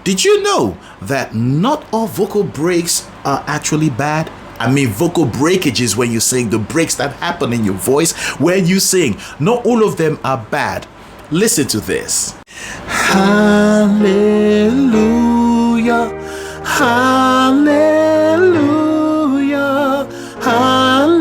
Did you know that not all vocal breaks are actually bad? I mean, vocal breakages when you sing, the breaks that happen in your voice when you sing. Not all of them are bad. Listen to this. Hallelujah, hallelujah, hallelujah.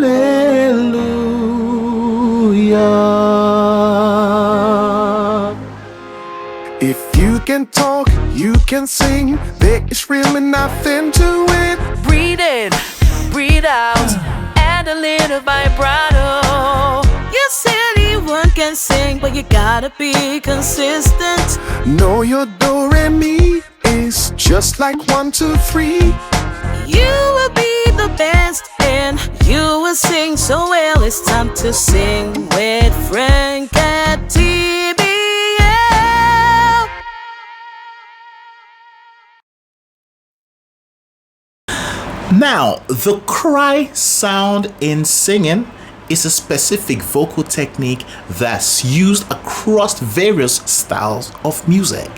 If you can talk, you can sing. There is really nothing to it. Breathe in, breathe out, add a little vibrato. Yes, anyone can sing, but you gotta be consistent. Know your do re mi is just like 1, 2, 3. You will be the best and you will sing so well. It's time to sing with Frank at TBL. Now, the cry sound in singing is a specific vocal technique that's used across various styles of music,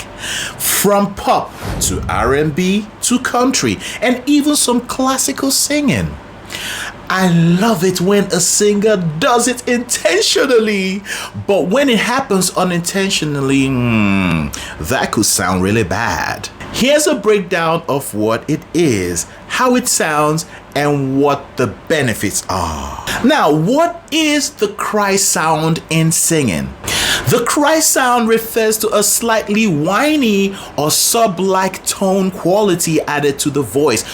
from pop to R&B to country and even some classical singing. I love it when a singer does it intentionally, but when it happens unintentionally, that could sound really bad. Here's a breakdown of what it is, how it sounds, and what the benefits are. Now, what is the cry sound in singing? The cry sound refers to a slightly whiny or sub-like tone quality added to the voice,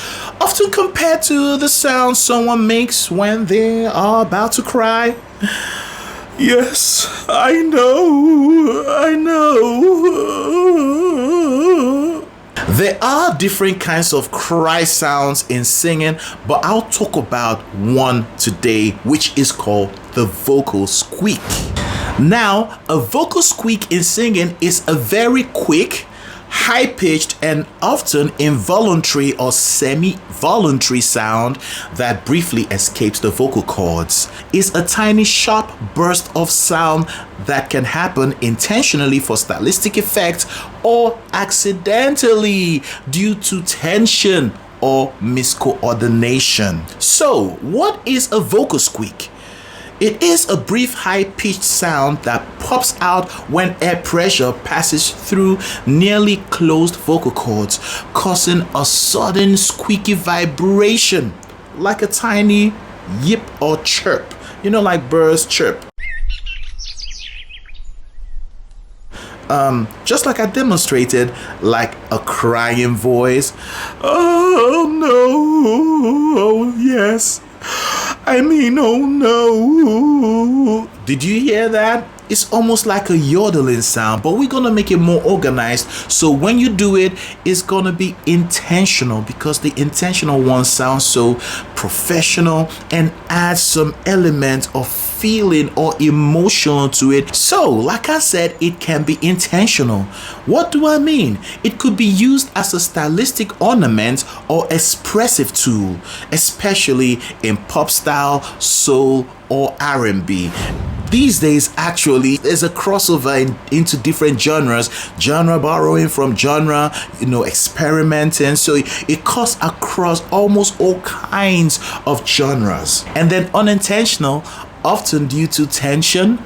often compared to the sound someone makes when they are about to cry. Yes, I know. There are different kinds of cry sounds in singing, but I'll talk about one today, which is called the vocal squeak. Now, a vocal squeak in singing is a very quick, high-pitched, and often involuntary or semi-voluntary sound that briefly escapes the vocal cords. It's a tiny, sharp burst of sound that can happen intentionally for stylistic effect or accidentally due to tension or miscoordination. So, what is a vocal squeak? It is a brief high-pitched sound that pops out when air pressure passes through nearly closed vocal cords, causing a sudden squeaky vibration, like a tiny yip or chirp. You know, like birds chirp. Just like I demonstrated, like a crying voice. Oh no, oh yes. I mean, oh no. Did you hear that? It's almost like a yodeling sound, but we're gonna make it more organized. So when you do it, it's gonna be intentional, because the intentional one sounds so professional and adds some element of feeling or emotional to it. So, like I said, it can be intentional. What do I mean? It could be used as a stylistic ornament or expressive tool, especially in pop style, soul, or R&B. These days, actually, there's a crossover into different genres, genre borrowing from genre, experimenting. So it cuts across almost all kinds of genres. And then unintentional, often due to tension,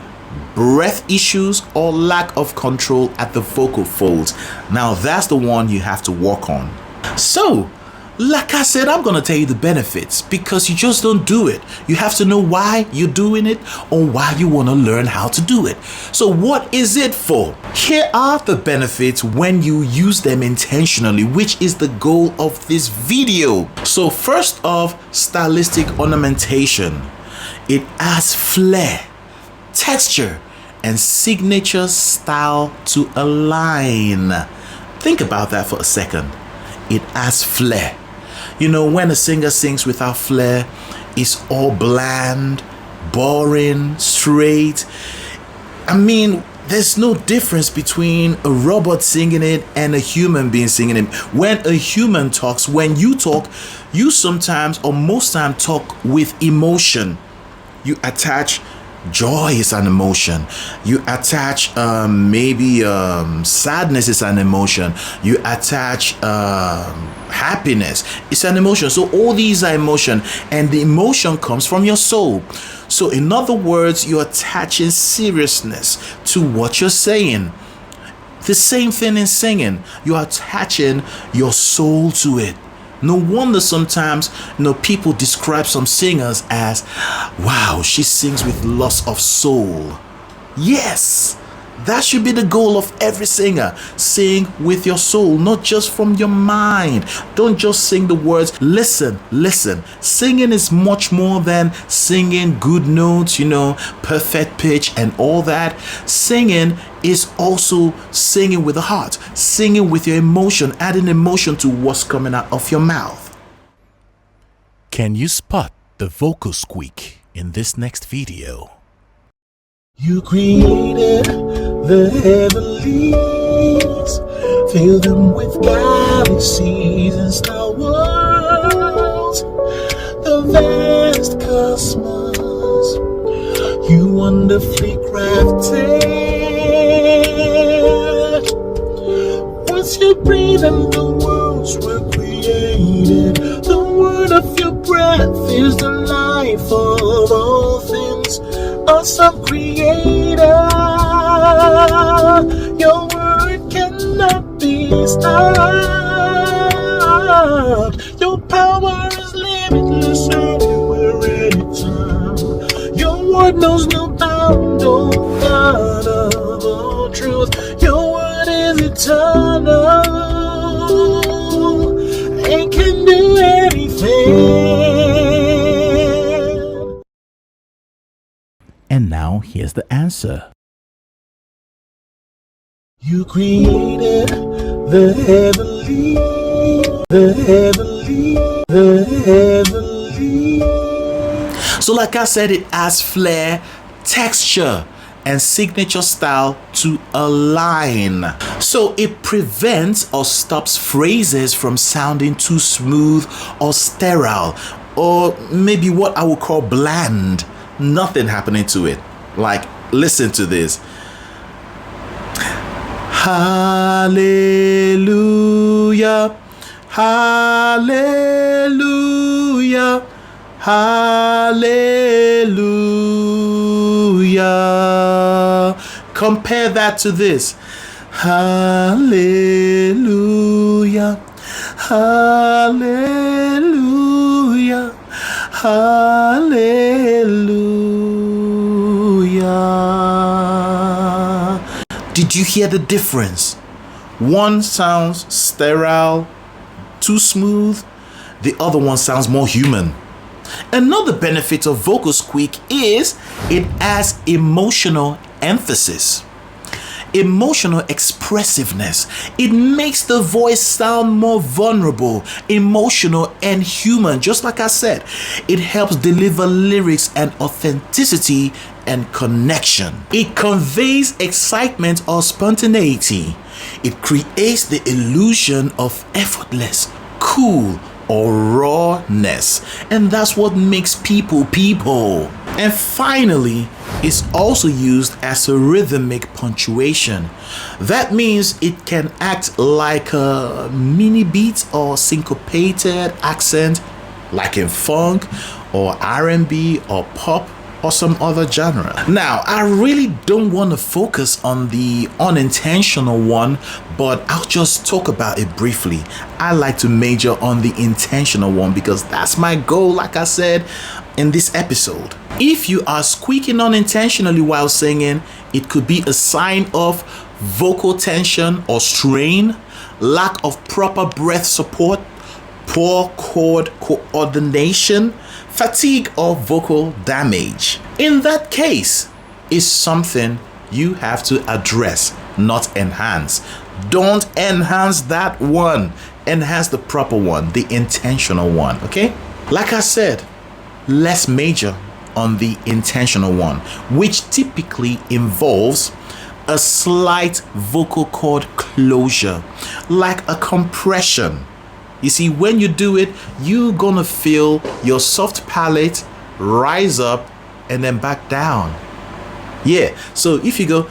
breath issues, or lack of control at the vocal folds. Now that's the one you have to work on. So, like I said, I'm gonna tell you the benefits, because you just don't do it. You have to know why you're doing it or why you wanna learn how to do it. So what is it for? Here are the benefits when you use them intentionally, which is the goal of this video. So first off, stylistic ornamentation. It adds flair, texture, and signature style to a line. Think about that for a second. It adds flair. When a singer sings without flair, it's all bland, boring, straight. I mean, there's no difference between a robot singing it and a human being singing it. When a human talks, when you talk, you sometimes or most time talk with emotion. You attach Joy is an emotion. You attach maybe sadness is an emotion. You attach happiness. It's an emotion. So all these are emotion, and the emotion comes from your soul. So in other words, you're attaching seriousness to what you're saying. The same thing in singing. You're attaching your soul to it. No wonder sometimes, people describe some singers as, wow, she sings with loss of soul. Yes, that should be the goal of every singer. Sing with your soul, not just from your mind. Don't just sing the words. Listen. Singing is much more than singing good notes, perfect pitch and all that. Singing is also singing with the heart, singing with your emotion, adding emotion to what's coming out of your mouth. Can you spot the vocal squeak in this next video? You created the heavenlies, fill them with galaxies and star worlds, the vast cosmos you wonderfully crafted. Once you breathe and the worlds were created, the word of your breath is the life of all things. Awesome creator, your word cannot be stopped. Your power is limitless anywhere, anytime. Your word knows no bound, oh God of all truth. Your word is eternal and can do anything. And now here's the answer. You created the heavenly. So like I said, it adds flair, texture, and signature style to a line. So it prevents or stops phrases from sounding too smooth or sterile, or maybe what I would call bland. Nothing happening to it. Like, listen to this. Hallelujah, hallelujah, hallelujah. Compare that to this. Hallelujah, hallelujah, hallelujah. Did you hear the difference? One sounds sterile, too smooth. The other one sounds more human. Another benefit of vocal squeak is it adds emotional emphasis, emotional expressiveness. It makes the voice sound more vulnerable, emotional, and human. Just like I said, it helps deliver lyrics and authenticity and connection. It conveys excitement or spontaneity. It creates the illusion of effortless, cool, or rawness, and that's what makes people people. And finally, it's also used as a rhythmic punctuation. That means it can act like a mini beat or syncopated accent, like in funk or R&B or pop or some other genre. Now, I really don't want to focus on the unintentional one, but I'll just talk about it briefly. I like to major on the intentional one because that's my goal, like I said in this episode. If you are squeaking unintentionally while singing, it could be a sign of vocal tension or strain, lack of proper breath support, poor chord coordination, fatigue, or vocal damage. In that case, it's something you have to address, not enhance. Don't enhance that one. Enhance the proper one, the intentional one, okay? Like I said, let's major on the intentional one, which typically involves a slight vocal cord closure, like a compression. You see, when you do it, you're gonna feel your soft palate rise up and then back down. Yeah. So if you go,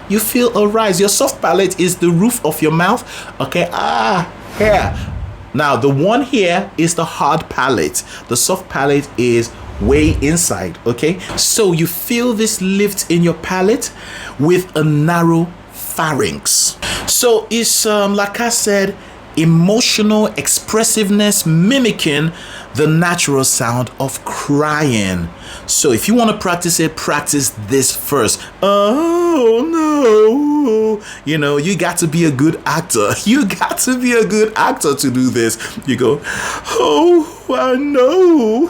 you feel a rise. Your soft palate is the roof of your mouth. Okay. Here. Now the one here is the hard palate. The soft palate is way inside. Okay. So you feel this lift in your palate with a narrow pharynx. So it's like I said, emotional expressiveness mimicking the natural sound of crying. So if you want to practice it, practice this first. Oh no. You know, you got to be a good actor. You got to be a good actor to do this. You go, oh, I know.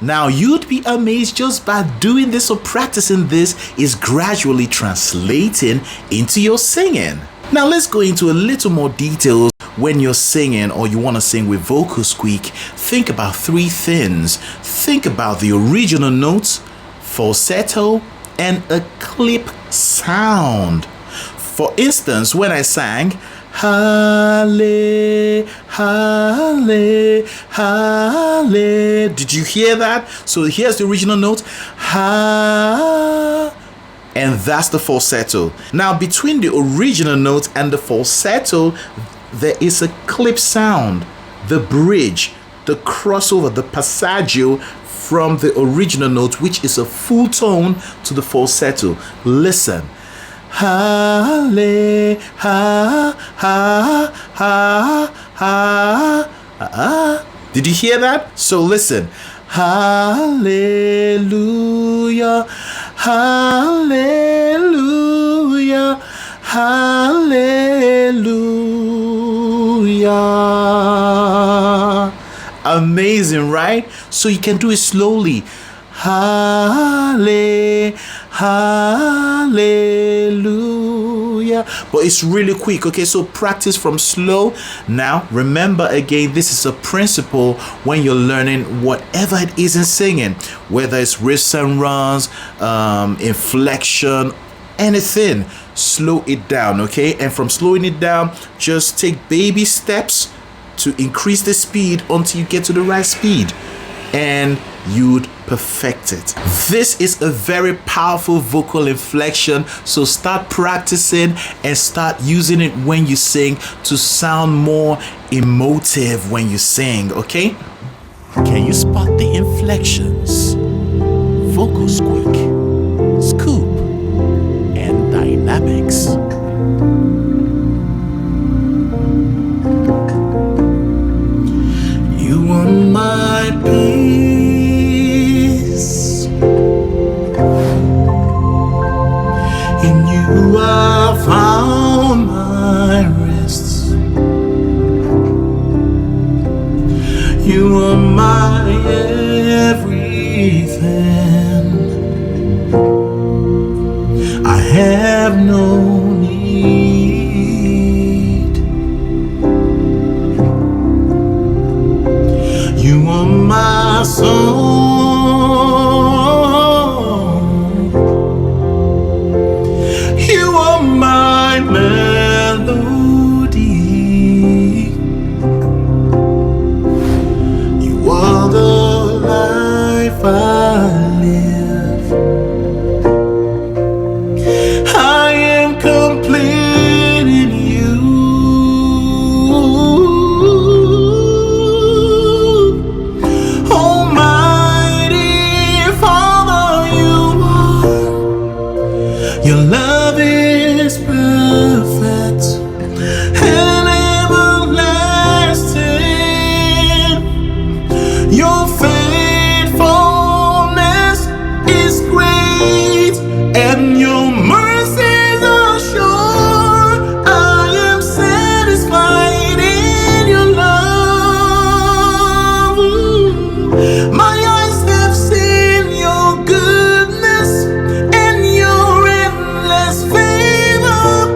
Now you'd be amazed just by doing this or practicing this is gradually translating into your singing. Now let's go into a little more details. When you're singing or you want to sing with vocal squeak, think about three things. Think about the original notes, falsetto, and a clip sound. For instance, when I sang, halle, halle, halle, did you hear that? So here's the original note, ha, and that's the falsetto. Now between the original note and the falsetto, there is a clip sound, the bridge, the crossover, the passaggio from the original note, which is a full tone, to the falsetto. Listen. Halle, ha, ha, ha, ha, ha. Did you hear that? So listen. Hallelujah, hallelujah, hallelujah. Amazing, right? So you can do it slowly. Halle, hallelujah. But it's really quick. Okay, so practice from slow. Now remember again, this is a principle when you're learning whatever it is in singing, whether it's riffs and runs, inflection, anything. Slow it down. Okay, and from slowing it down, just take baby steps to increase the speed until you get to the right speed, and you'd perfect it. This is a very powerful vocal inflection, so start practicing and start using it when you sing to sound more emotive when you sing. Okay, can you spot the inflections? Vocal squeak, scoop, and dynamics. You are my peace. In you I found my rest. You are my everything. I have no need. You are my song. You are my melody. You are the life I live. I am complete in you. Almighty Father, you are. Your love is perfect and everlasting. Your faithfulness is great and your mercies are sure. I am satisfied in your love. My eyes have seen your goodness and your endless favor.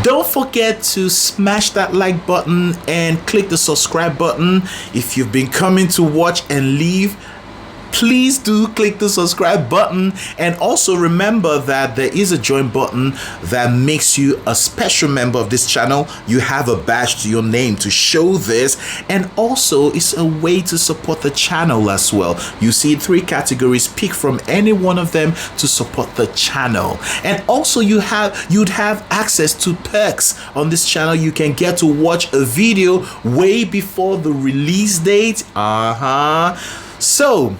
Don't forget to smash that like button and click the subscribe button. If you've been coming to watch and leave, please do click the subscribe button, and also remember that there is a join button that makes you a special member of this channel. You have a badge to your name to show this, and also it's a way to support the channel as well. You see 3 categories, pick from any one of them to support the channel. And also you'd have access to perks on this channel. You can get to watch a video way before the release date. So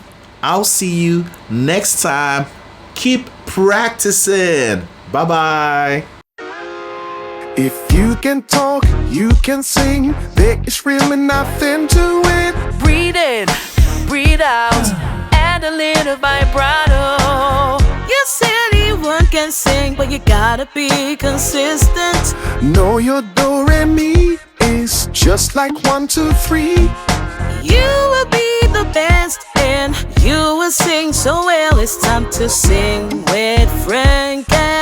I'll see you next time. Keep practicing. Bye-bye. If you can talk, you can sing. There is really nothing to it. Breathe in, breathe out, add a little vibrato. Yes, anyone can sing, but you gotta be consistent. Know your do re mi is just like 1, 2, 3. You will be the best and you will sing so well. It's time to sing with Frank and